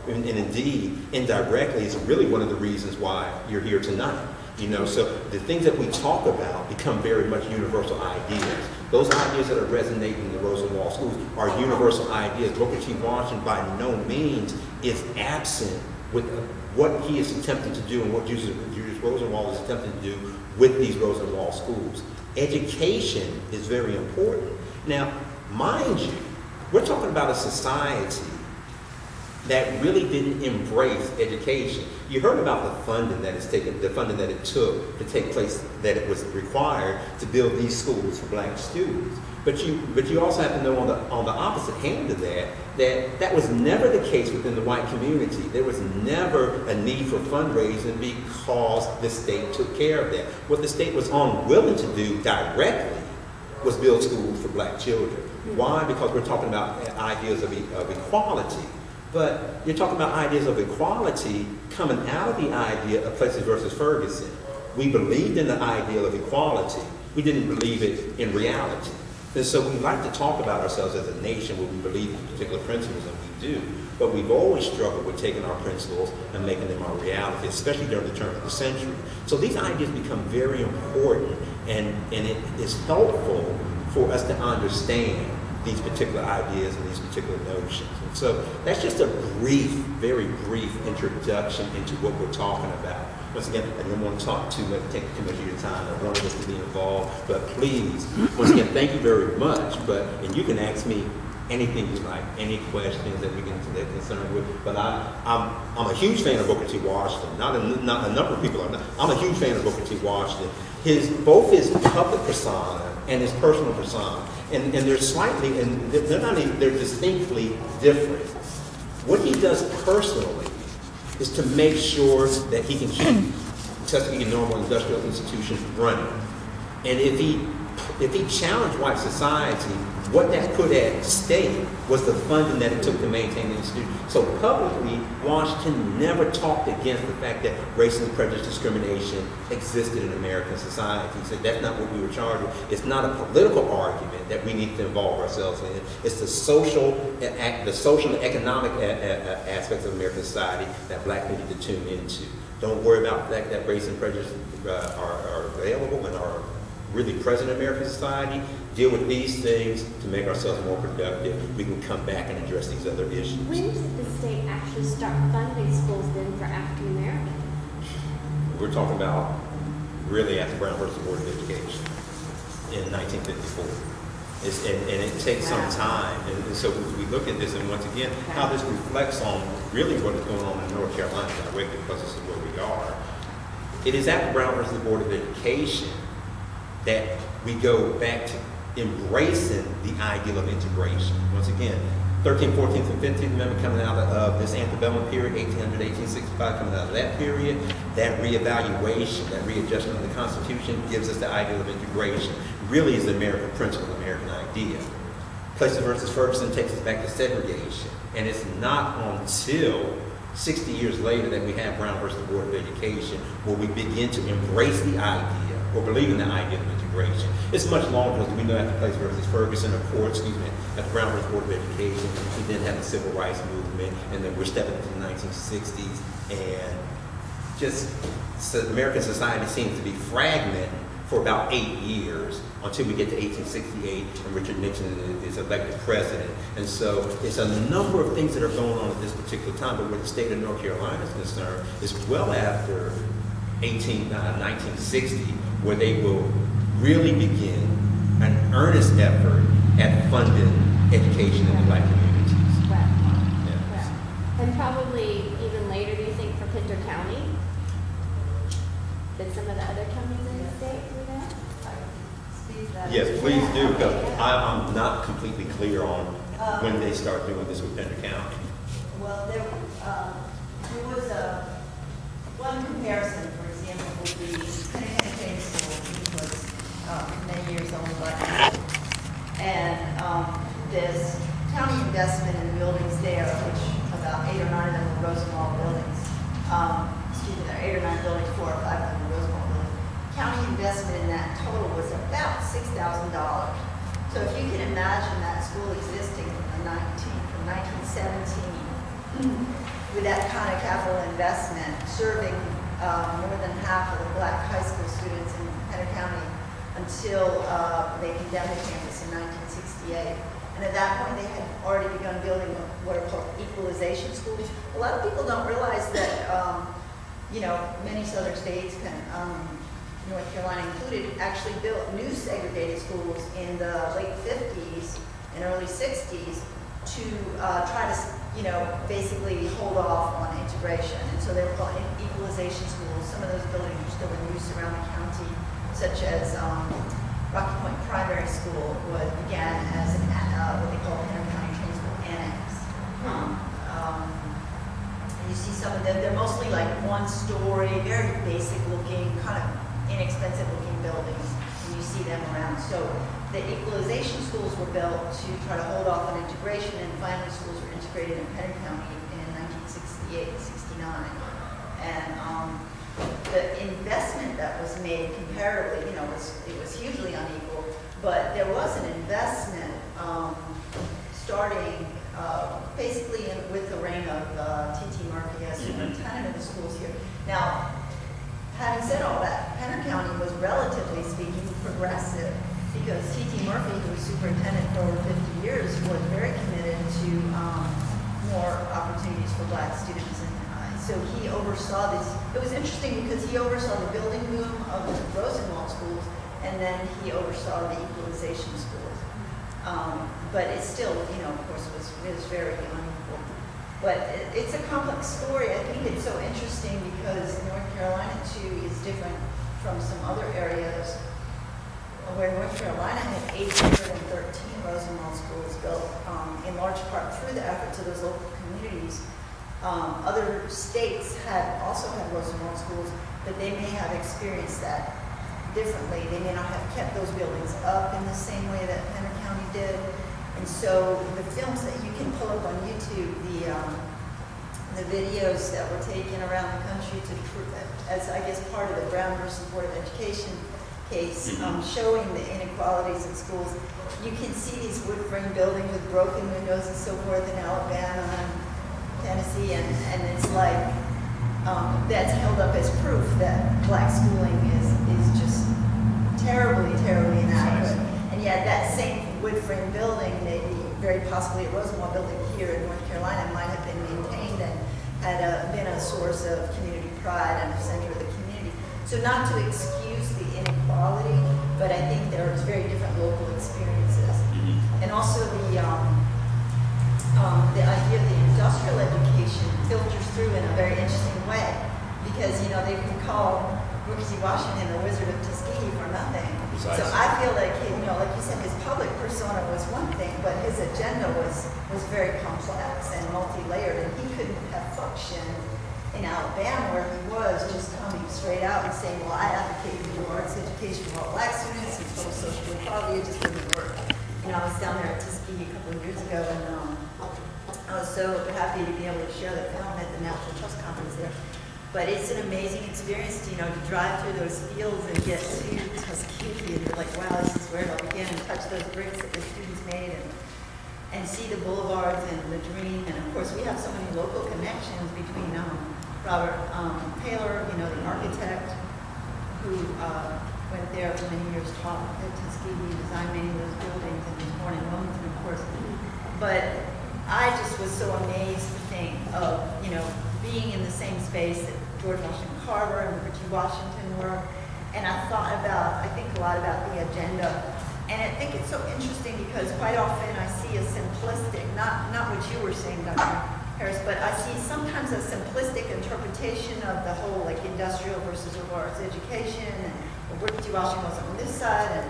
and indeed, indirectly, is really one of the reasons why you're here tonight. You know, so the things that we talk about become very much universal ideas. Those ideas that are resonating in the Rosenwald schools are universal ideas. Booker T. Washington by no means is absent with what he is attempting to do and what Julius Rosenwald is attempting to do with these Rosenwald schools. Education is very important. Now, mind you, we're talking about a society that really didn't embrace education. You heard about the funding that it took to take place, that it was required to build these schools for black students. But you also have to know on the opposite hand of that was never the case within the white community. There was never a need for fundraising because the state took care of that. What the state was unwilling to do directly was build schools for black children. Why? Because we're talking about ideas of equality. But you're talking about ideas of equality coming out of the idea of Plessy versus Ferguson. We believed in the ideal of equality. We didn't believe it in reality. And so we like to talk about ourselves as a nation where we believe in particular principles, and we do. But we've always struggled with taking our principles and making them our reality, especially during the turn of the century. So these ideas become very important, and it is helpful for us to understand these particular ideas and these particular notions. And so that's just a brief, very brief introduction into what we're talking about. Once again, I didn't want to talk too much, take too much of your time. I wanted us to be involved, but please, once again, thank you very much. And you can ask me anything you like, any questions that we get concerned with. But I'm a huge fan of Booker T. Washington. Not a number of people are not. I'm a huge fan of Booker T. Washington. Both his public persona and his personal persona. And they're slightly, and they're distinctly different. What he does personally is to make sure that he can keep Tuskegee Normal Industrial Institution running. And if he challenged white society, what that put at stake was the funding that it took to maintain the institution. So publicly, Washington never talked against the fact that race and prejudice discrimination existed in American society. He said that's not what we were charged with. It's not a political argument that we need to involve ourselves in. It's the social and economic aspects of American society that black people need to tune into. Don't worry about the fact that race and prejudice are available and are really present in American society. Deal with these things to make ourselves more productive. We can come back and address these other issues. When did the state actually start funding schools then for African Americans? We're talking about really after Brown versus Board of Education in 1954. And it takes some time. And so we look at this, and once again, how this reflects on really what is going on in North Carolina directly, because this is where we are. It is after Brown versus Board of Education that we go back to embracing the ideal of integration. Once again, 13th, 14th, and 15th Amendment coming out of this antebellum period, 1800, 1865, coming out of that period, that reevaluation, that readjustment of the Constitution gives us the ideal of integration. Really is the American principle, the American idea. Plessy versus Ferguson takes us back to segregation. And it's not until 60 years later that we have Brown versus the Board of Education where we begin to embrace the idea or believe in the idea of integration. It's much longer because we know after Plessy versus Ferguson, after Brown versus Board of Education, we then had the Civil Rights Movement, and then we're stepping into the 1960s, and just so American society seems to be fragmented for about 8 years until we get to 1868 and Richard Nixon is elected president. And so it's a number of things that are going on at this particular time, but where the state of North Carolina is concerned, is well after 1960, where they will really begin an earnest effort at funding education in the black communities. Right. Yeah. Right. And probably even later, do you think, for Pinter County? Did some of the other counties in the state do that? Yes, please do, because I'm not completely clear on when they start doing this with Pinter County. Well, there was one comparison, for example, would be Pinter School, which was many years old, and this county investment in buildings there, which about 8 or 9 of them were Rosenwald buildings. Excuse me, there are 8 or 9 buildings, 4 or 5 of them were Rosenwald buildings. County investment in that total was about $6,000. So if you can imagine that school existing from 1917 with that kind of capital investment, serving more than half of the black high school students in Henry County until they condemned the campus in 1968. And at that point, they had already begun building what are called equalization schools. A lot of people don't realize that, you know, many southern states, North Carolina included, actually built new segregated schools in the late 50s and early 60s to try to, you know, basically hold off on integration. And so they were called equalization schools. Some of those buildings are still in use around the county, such as Rocky Point Primary School began as an, what they call Henry County Training School Annex. And you see some of them, they're mostly like one-story, very basic looking, kind of inexpensive looking buildings, and you see them around. So the equalization schools were built to try to hold off on integration, and finally schools were integrated in Henry County in 1968, 69. And the investment that was made comparatively, you know, it was hugely unequal, but there was an investment starting basically with the reign of T.T. Murphy as superintendent of the schools here. Now, having said all that, Henry County was relatively speaking progressive because T.T. Murphy, who was superintendent for over 50 years, was very committed to more opportunities for black students. And so he oversaw this. It was interesting because he oversaw the building boom of the Rosenwald schools, and then he oversaw the equalization schools. But it's still, you know, of course, it was very unequal. But it's a complex story. I think it's so interesting because North Carolina, too, is different from some other areas where North Carolina had 813 Rosenwald schools built, in large part through the efforts of those local communities. Other states also had Rosenwald schools, but they may have experienced that differently. They may not have kept those buildings up in the same way that Henry County did. And so the films that you can pull up on YouTube, the videos that were taken around the country to prove that, as I guess part of the Brown versus Board of Education case, showing the inequalities in schools. You can see these wood frame buildings with broken windows and so forth in Alabama and Tennessee, and it's like, that's held up as proof that black schooling is just terribly, terribly inadequate. And yet that same wood frame building, maybe very possibly a Rosenwald building here in North Carolina, might have been maintained and had been a source of community pride and a center of the community. So not to excuse the inequality, but I think there's very different local experiences. And also the idea of the industrial education filters through in a very interesting way, because, you know, they can call Booker T. Washington the Wizard of Tuskegee for nothing. So I feel like, you know, like you said, his public persona was one thing, but his agenda was very complex and multi-layered, and he couldn't have functioned in Alabama where he was just coming straight out and saying, well, I advocate for arts education for all black students and total social equality. It just didn't work. You know, I was down there at Tuskegee a couple of years ago, and I was so happy to be able to show the film at the National Trust Conference there. But it's an amazing experience, you know, to drive through those fields and get to Tuskegee, and you're like, wow, this is where it all began, and touch those bricks that the students made, and see the boulevards and the dream. And of course, we have so many local connections between Robert Taylor, you know, the architect, who went there for many years, taught at Tuskegee, designed many of those buildings, and was born in Wilmington, of course. But I just was so amazed to think of, you know, being in the same space that George Washington Carver and Booker T. Washington were. And I think a lot about the agenda. And I think it's so interesting because quite often I see a simplistic, not what you were saying, Dr. Harris, but I see sometimes a simplistic interpretation of the whole like industrial versus liberal arts education, and Booker T. Washington was on this side,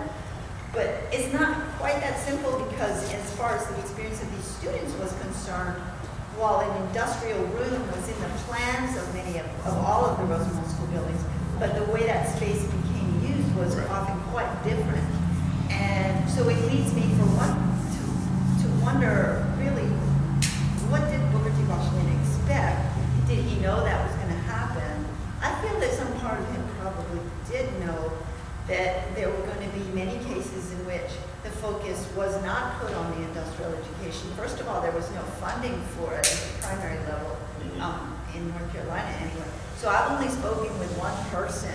but it's not quite that simple, because as far as the experience of these students was concerned, while an industrial room was in the plans of all of the Rosenwald School buildings, but the way that space became used was often quite different. And so it leads me for one to wonder, really, what did Booker T. Washington expect? Did he know that was going to happen? I feel that some part of him probably did know that there were going to be many cases in which the focus was not put on the industrial education. First of all, there was no funding for it at the primary level. in North Carolina anyway. So I've only spoken with one person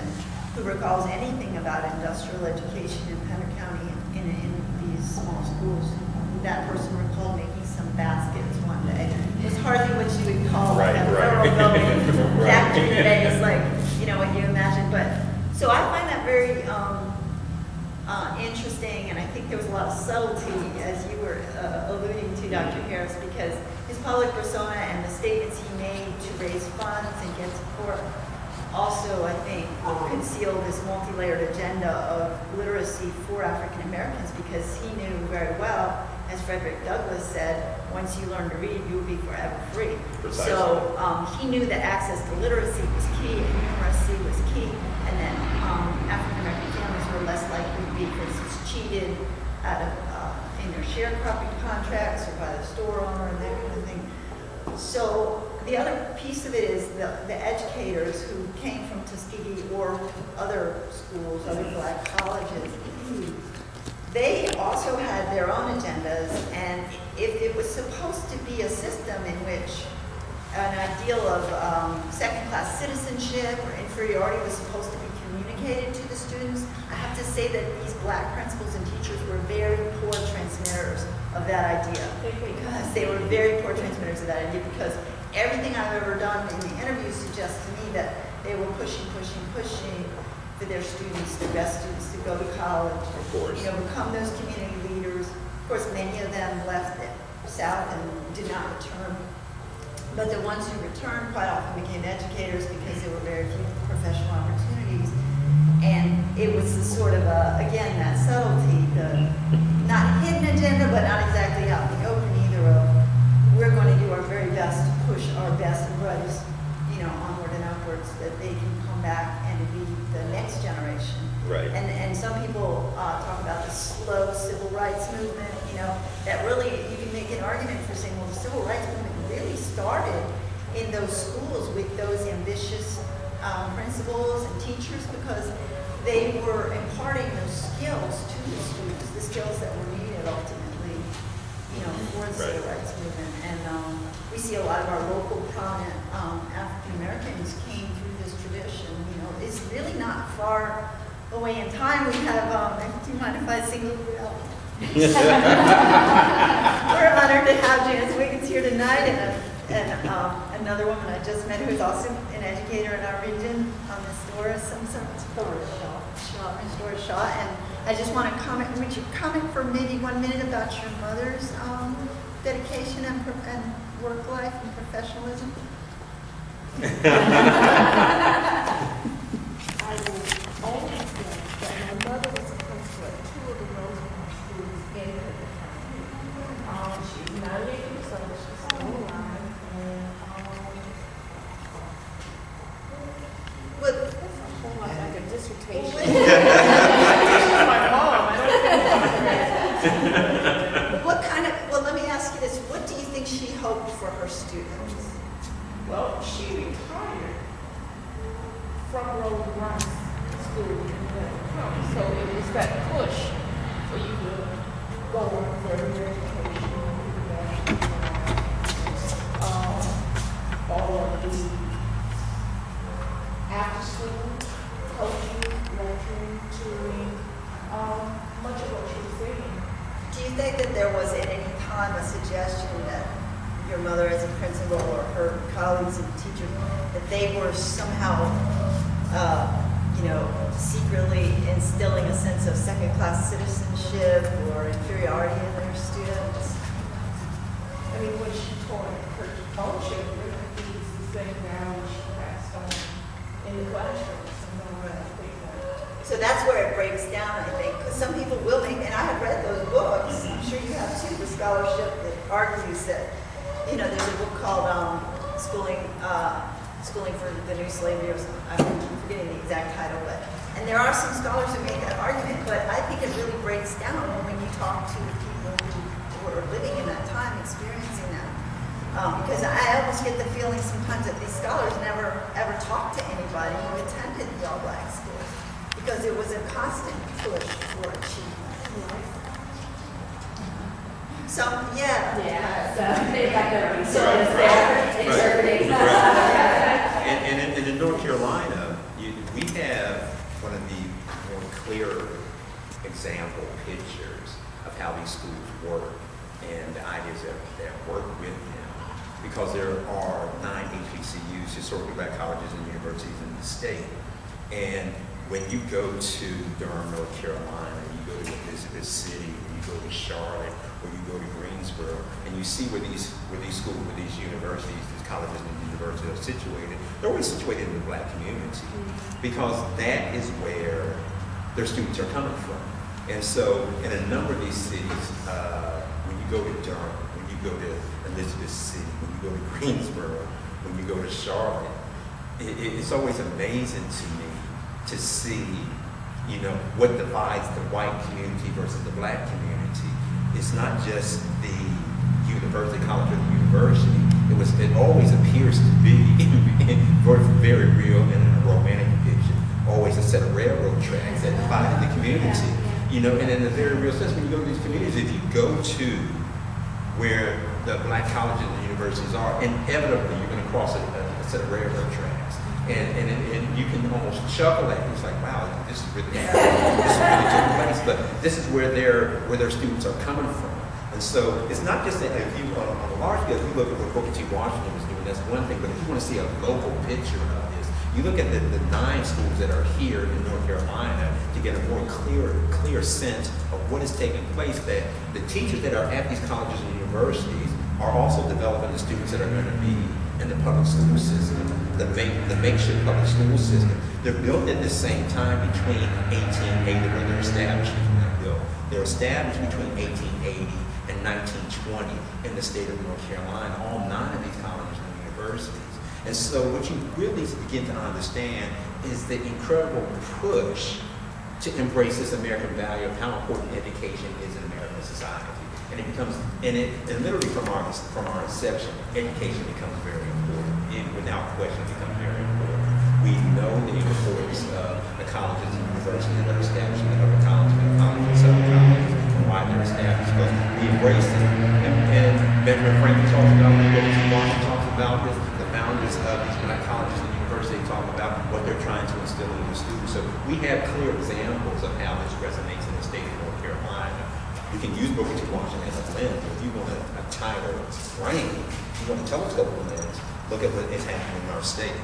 who recalls anything about industrial education in Pender County in these small schools. That person recalled making some baskets one day. It was hardly what you would call like a thoroughgoing factory today. It's like, you know, what you imagine. But so I find that very interesting, and I think there was a lot of subtlety, as you were alluding to, Dr. Harris, because his public persona and the statements he made to raise funds and get support also, I think, conceal this multi-layered agenda of literacy for African Americans, because he knew very well, as Frederick Douglass said, once you learn to read, you will be forever free. Precisely. So he knew that access to literacy was key and numeracy was key, and that African American families were less likely to be, for instance, cheated out of in their sharecropping contracts or by the store owner and that kind of thing. So the other piece of it is the educators who came from Tuskegee or other schools, other black colleges, they also had their own agendas, and if it was supposed to be a system in which an ideal of second-class citizenship or inferiority was supposed to be communicated to the students, I have to say that these black principals and teachers were very poor transmitters of that idea, because they were very poor transmitters of that idea, because everything I've ever done in the interviews suggests to me that they were pushing for their students, the best students, to go to college, of course, you know, become those community leaders. Of course, many of them left the South and did not return. But the ones who returned quite often became educators because there were very few professional opportunities. And it was the sort of, again, that subtlety, the not hidden agenda, but not exactly out in the open either, of we're going to do our very best to push our best and brightest, you know, onward and upwards, that they can come back and be the next generation. Right. And some people talk about the slow civil rights movement, you know, that really, you can make an argument for saying, well, the civil rights movement really started in those schools with those ambitious principals and teachers, because they were imparting those skills to the students, the skills that were needed ultimately, you know, for the civil rights movement. And we see a lot of our local prominent African Americans came through this tradition. You know, it's really not far away in time. We have, do you mind if I sing a little bit out? We're honored to have Janice Wiggins here tonight, and another woman I just met who's also an educator in our region, Ms. Doris, Doris Shaw. And I just want to comment, would you comment for maybe 1 minute about your mother's dedication and work life and professionalism? I will only say that my mother was a principal at 2 of the Rosemont schools in the county. She's 98 years old, she's still alive, and Well, that's a whole lot like a dissertation. well, My mom, I don't what kind of, well, let me ask you this. What do you think she hoped for her students? Well, she retired from Rose Rice School in Gwinnett County, so it was that push for you to go on further education, all of the after school, coaching, lecturing, tutoring, much of what she was saying. Do you think that there was at any time a suggestion that your mother as a principal or her colleagues and teachers, that they were somehow, you know, secretly instilling a sense of second-class citizenship or inferiority in their students? I mean, when she taught her own children, I think it's the same values she passed on in the classroom. So that's where it breaks down, I think, because some people will make, and I have read those books, I'm sure you have too, the scholarship that argues that, you know, there's a book called Schooling for the New Slavery, or something. I'm forgetting the exact title, but, and there are some scholars who make that argument, but I think it really breaks down when you talk to the people who were living in that time, experiencing that. Because I almost get the feeling sometimes that these scholars never ever talked to anybody who attended the all-black schools, because it was a constant push for achievement. Yeah, so they got their Right. interpreting. because there are 9 HBCUs, historically black colleges and universities in the state. And when you go to Durham, North Carolina, you go to Elizabeth City, or you go to Charlotte, or you go to Greensboro, and you see where these schools, where these universities, these colleges and universities are situated, they're always situated in the black community, because that is where their students are coming from. And so in a number of these cities, when you go to Durham, when you go to Elizabeth City, when you go to Greensboro, when you go to Charlotte, it's always amazing to me to see, you know, what divides the white community versus the black community. It's not just the university, college, or the university. It always appears to be very real and in a romantic picture. Always a set of railroad tracks that divided the community. You know, and in a very real sense, when you go to these communities, if you go to where the black colleges and universities are, inevitably you're going to cross a set of railroad tracks. And you can almost chuckle at it. It's like, wow, this is really taking place. But this is where their students are coming from. And so it's not just that if you, on a large scale, if you look at what Booker T. Washington was doing, that's one thing. But if you want to see a local picture of this, you look at the 9 schools that are here in North Carolina to get a more clear sense of what is taking place, that the teachers that are at these colleges and universities are also developing the students that are going to be in the public school system, the makeshift public school system. They're built at the same time between 1880, when they're established. They're established between 1880 and 1920 in the state of North Carolina, all 9 of these colleges and universities. And so what you really begin to understand is the incredible push to embrace this American value of how important education is in American society. And it becomes, and literally from our inception, education becomes very important. It, without question, becomes very important. We know the importance of the colleges and universities that are established, the other colleges and colleges, Southern colleges, and why they're established, because we embrace it. And Benjamin Franklin talks about it, Booker T. Washington talks about this, the founders of these black colleges and universities talk about what they're trying to instill in the students. So we have clear examples of how this resonates in the state of North Carolina. You can use Booker T. Washington as a lens, but if you want a tighter frame, you want a telescope lens, look at what is happening in our state.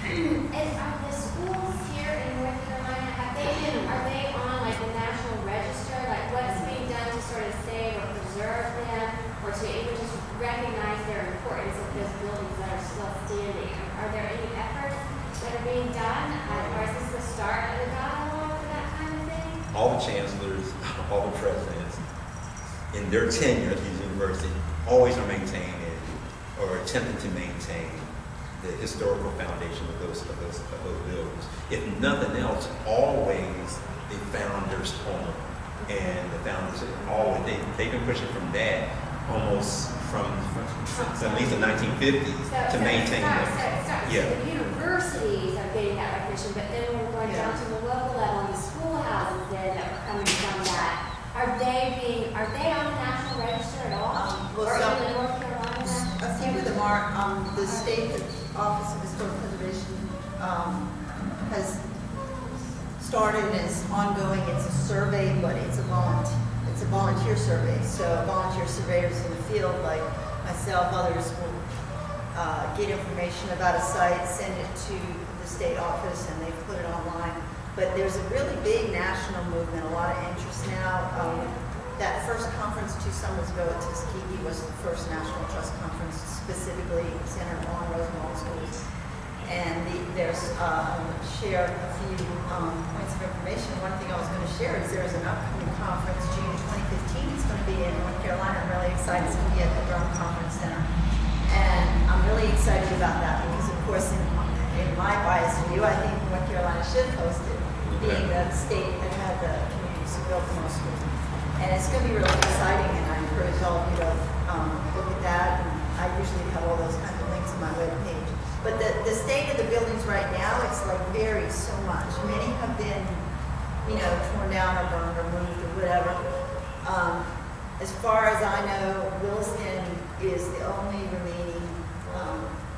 And are the schools here in North Carolina, are they on like the National Register? Like what's being done to sort of save or preserve them, or to even just recognize their importance of those buildings that are still standing? Are there any efforts that are being done? Or is this the start of the dialogue for that kind of thing? All the chancellors, all the presidents, in their tenure at these universities, always are maintaining or attempting to maintain the historical foundation of those buildings. If nothing else, always the founders' home. And the founders always, they've been pushing from that almost from at least the 1950s to maintain that. So the universities are getting that recognition, but then when we're going down to the local level and the schoolhouses then that are coming from that, are they on the National Register at all? Well, or some- in the North Carolina? A few of them are. The State Office of Historic Preservation has started and is ongoing. It's a survey, but it's a volunteer survey. So volunteer surveyors in the field, like myself, others will get information about a site, send it to the state office, and they put it online. But there's a really big national movement, a lot of interest now. That first conference 2 summers ago at Tuskegee was the first National Trust Conference specifically centered on Rosenwald schools. And there's share a few points of information. One thing I was going to share is there's an upcoming conference, June 2015. It's going to be in North Carolina. I'm really excited. It's going to be at the Durham Conference Center. And I'm really excited about that because, of course, in my biased view, I think North Carolina should host it, being the state that had the communities who built the most schools. And it's going to be really exciting, and I encourage all of you to look at that. And I usually have all those kinds of links on my webpage. But the state of the buildings right now, it's like varies so much. Many have been, torn down or burned or moved or whatever. As far as I know, Williston is the only remaining,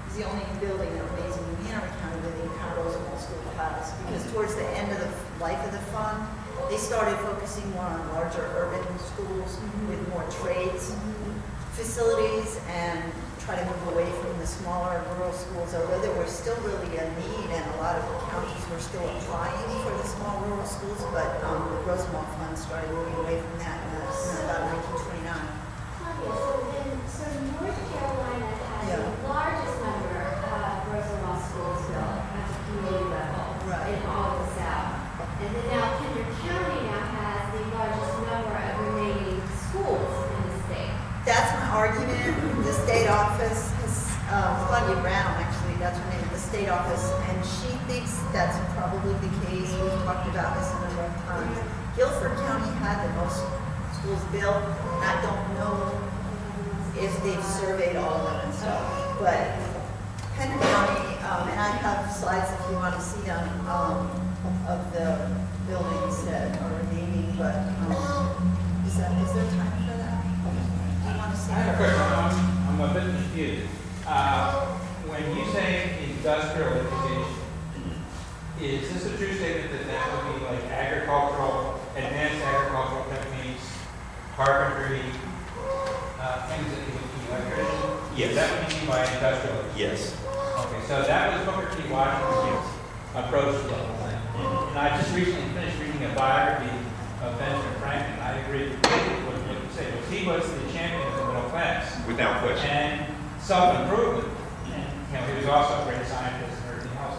is the only building that remains in New Hanover County that the entire Roosevelt School has. Because towards the end of the life of the fund, they started focusing more on larger urban schools with more trades facilities, and try to move away from the smaller rural schools, although there was still really a need and a lot of counties were still applying for the small rural schools, but the Rosenwald Fund started moving away from that in about 1929. So North Carolina has Yeah. the largest number of Rosenwald schools built at the community level Right. in all of the South. And then now Pender County now has the largest number of remaining schools in the state. That's my argument. The state office has, Claudia Brown, actually, that's her name, the state office, and she thinks that's probably the case. We've talked about this a number of times. Guilford County had the most schools built, and I don't know if they've surveyed all of them and stuff, but Pender County, and I have slides if you want to see them, of the buildings that are remaining, but, is there time for that? Do you want to see I have a that? question. I'm a bit confused. When you say industrial education, is this a true statement that that would be like agricultural, advanced agricultural techniques, carpentry, things that you would be electrician? Yes. Is that what you mean by industrial? Yes. Okay, so that was Booker T. Washington's approach to the whole thing. And I just recently finished reading a biography of Benjamin Franklin. I agree with what you say, because he was the champion of the middle class. Without question. And self-improvement. And, he was also a great scientist and everything else.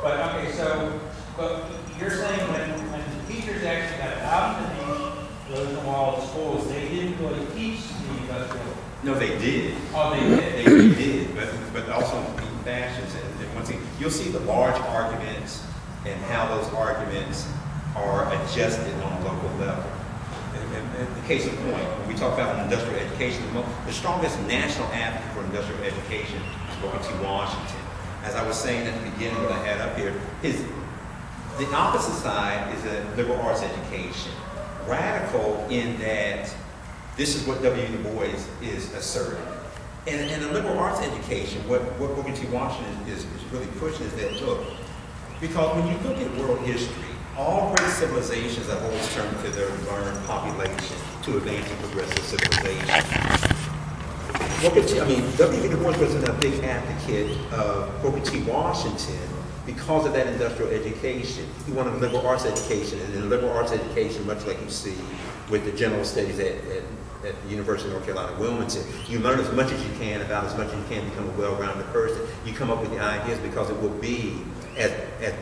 But, okay, so, but you're saying when the teachers actually got out of the Rosenwald schools, they didn't really teach the industrial. No, they did. Oh, they did? They really did, but also in fashions. And once again, you'll see the large arguments and how those arguments are adjusted on a local level. In the case in point, when we talk about industrial education, the strongest national advocate for industrial education is Booker T. Washington. As I was saying at the beginning when I had up here, the opposite side is a liberal arts education. Radical in that this is what W. Du Bois is asserting. And in the liberal arts education, what Booker T. Washington is really pushing is that, look, because when you look at world history, all great civilizations have always turned to their learned population to advance and progressive civilization. W. Du Bois wasn't a big advocate of Booker T. Washington because of that industrial education. He wanted a liberal arts education, and in liberal arts education, much like you see with the general studies at the University of North Carolina, Wilmington, you learn as much as you can about as much as you can become a well-rounded person. You come up with the ideas because it will be, as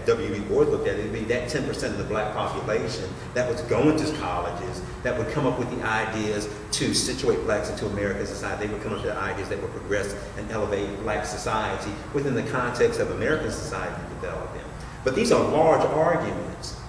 W. Du Bois looked at it, would be that 10% of the black population that was going to colleges that would come up with the ideas to situate blacks into American society. They would come up with the ideas that would progress and elevate black society within the context of American society developing. But these are large arguments.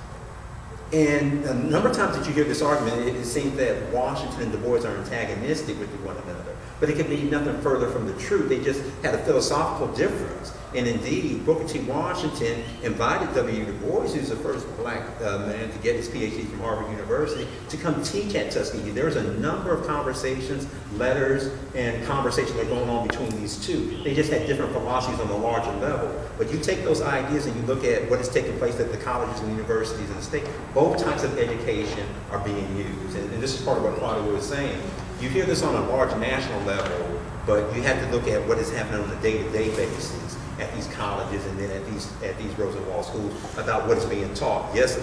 And a number of times that you hear this argument, it seems that Washington and Du Bois are antagonistic with one another. But it could be nothing further from the truth. They just had a philosophical difference. And indeed, Booker T. Washington invited W. Du Bois, who's the first black man to get his PhD from Harvard University, to come teach at Tuskegee. There's a number of conversations, letters, and conversations that are going on between these two. They just had different philosophies on a larger level. But you take those ideas and you look at what is taking place at the colleges and universities in the state, both types of education are being used. And this is part of what Claudia was saying. You hear this on a large national level, but you have to look at what is happening on a day-to-day basis at these colleges and then at these Rosenwald schools about what is being taught. Yes,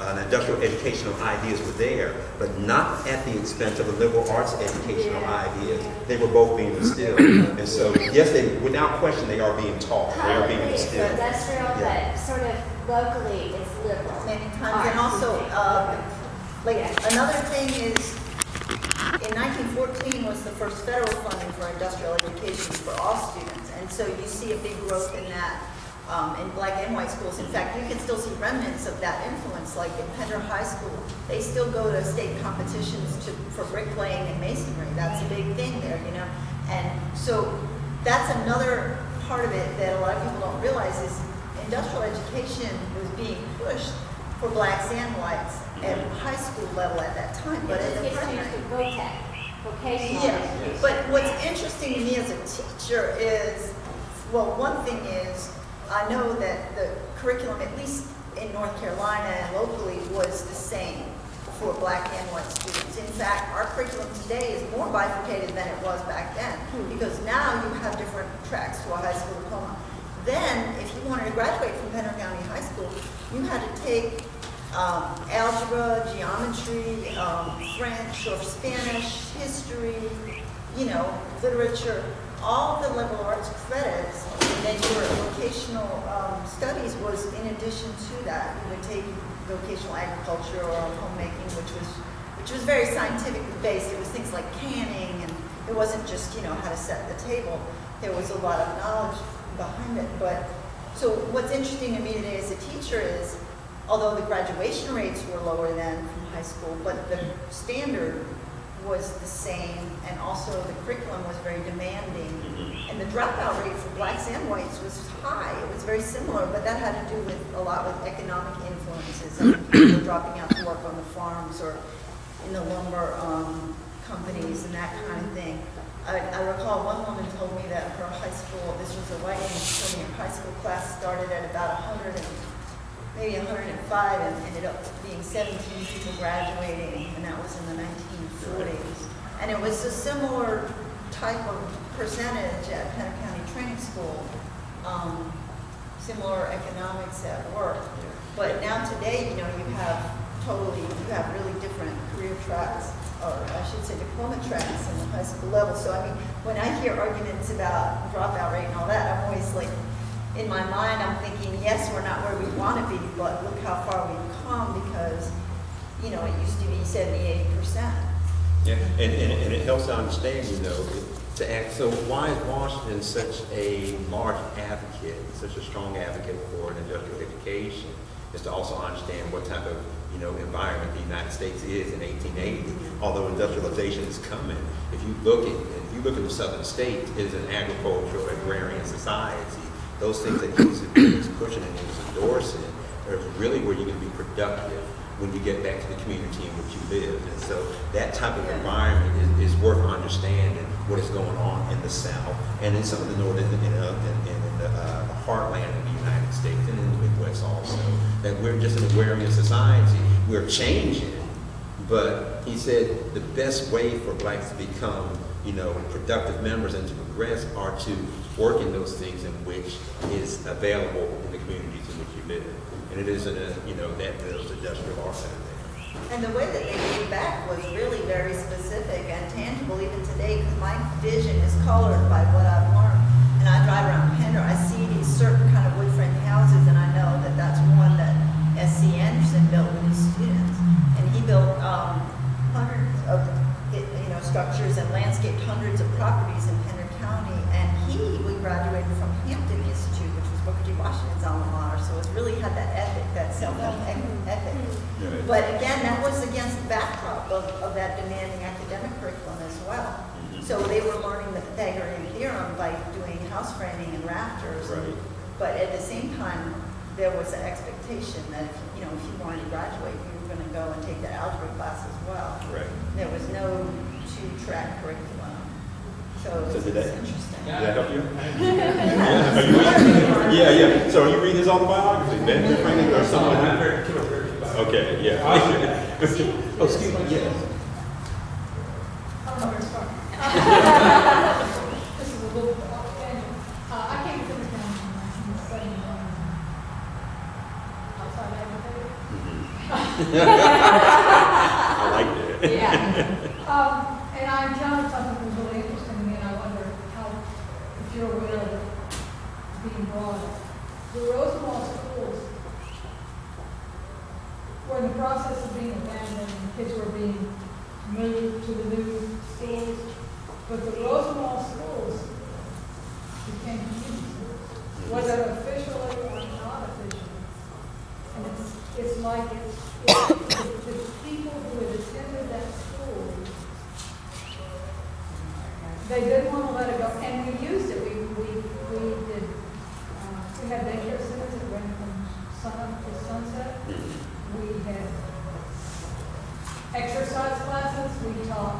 an industrial educational ideas were there, but not at the expense of a liberal arts educational ideas. They were both being instilled. And so, yes, without question, they are being taught. They are being It's instilled. industrial, Yeah. but sort of locally it's liberal. Many times, and also, another thing is, in 1914 was the first federal funding for industrial education for all students, and so you see a big growth in that in black and white schools. In fact, you can still see remnants of that influence, like in Pender High School. They still go to state competitions for bricklaying and masonry. That's a big thing there, you know. And so that's another part of it that a lot of people don't realize is industrial education was being pushed for blacks and whites at high school level at that time, but It at just the gets primary. changed to VOTEC, vocational Yeah, education. but what's interesting to me as a teacher is, well, one thing is, I know that the curriculum, at least in North Carolina and locally, was the same for black and white students. In fact, our curriculum today is more bifurcated than it was back then, because now you have different tracks to a high school diploma. Then, if you wanted to graduate from Pender County High School, you had to take algebra, geometry, French or Spanish, history, you know, literature, all the liberal arts credits. And then your vocational studies was in addition to that. You would take vocational agriculture or homemaking, which was very scientifically based. It was things like canning, and it wasn't just, you know, how to set the table. There was a lot of knowledge behind it. But so what's interesting to me today as a teacher is, although the graduation rates were lower than from high school, but the standard was the same, and also the curriculum was very demanding. And the dropout rate for blacks and whites was high. It was very similar, but that had to do with a lot with economic influences. And people dropping out to work on the farms or in the lumber companies and that kind of thing. I recall one woman told me that her high school, this was a white woman, she told me her high school class started at about 100 and maybe 105 and ended up being 17 people graduating, and that was in the 1940s. And it was a similar type of percentage at Pender County Training School, similar economics at work. But now today, you know, you have really different career tracks, or I should say diploma tracks in the high school level. So I mean, when I hear arguments about dropout rate and all that, I'm always like, in my mind, I'm thinking, yes, we're not where we want to be, but look how far we've come, because, you know, it used to be 70, 80%. Yeah, and it helps to understand, you know, to act. So why is Washington such a large advocate, such a strong advocate for an industrial education? Is to also understand what type of, you know, environment the United States is in 1880. Although industrialization is coming, if you look at the southern states, it is an agricultural, agrarian society. Those things that he's pushing and he's endorsing are really where you're going to be productive when you get back to the community in which you live. And so that type of environment is worth understanding what is going on in the South and in some of the northern, in the heartland of the United States and in the Midwest also. That we're just an agrarian society. We're changing, but he said the best way for blacks to become, you know, productive members and to progress are to work in those things in which is available in the communities in which you live. And it isn't you know, that those industrial arts out there. And the way that they gave back was really very specific and tangible even today, because my vision is colored by what I've learned. And I drive around Pender, I see these certain kind of wood frame houses, and I know that that's one that S.C. Anderson built with his students. And he built hundreds of structures and landscaped hundreds of properties in Pender County. And we graduated from Hampton Institute, which was Booker T. Washington's alma mater, so it really had that ethic, that self-help ethic. Right. But again, that was against the backdrop of that demanding academic curriculum as well. So they were learning the Pythagorean theorem by doing house framing and rafters. Right. But at the same time, there was an expectation that if you wanted to graduate, you were going to go and take that algebra class as well. Right. There was no two-track curriculum. So it's did that- interesting. Did that help you? Yeah. So are you reading his autobiography, Ben Franklin, or something like that? Okay, yeah. Oh, excuse me, yes. I don't know where to start. This is a little bit off tangent. I came to Pender County in 1979. Outside agriculture. I like that. Yeah. And I encountered something that was really interesting to me, and I wonder if you're aware of it being brought up. The Rosenwald schools were in the process of being abandoned, and kids were being moved to the new schools, but the Rosenwald schools became community schools, whether officially or not officially. And it's like the people who had attended that school, they didn't want to let it go, and we used it. We had daycare centers that went from sun to sunset. We had exercise classes. We taught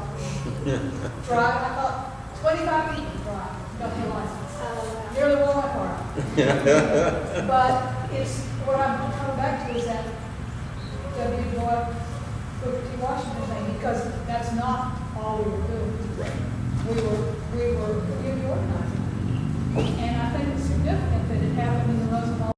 drive. I thought 25 people drive, got their license. Nearly wore my car. But it's what I'm coming back to is that W. Booker T. Washington thing, because that's not all we were doing. Right. We were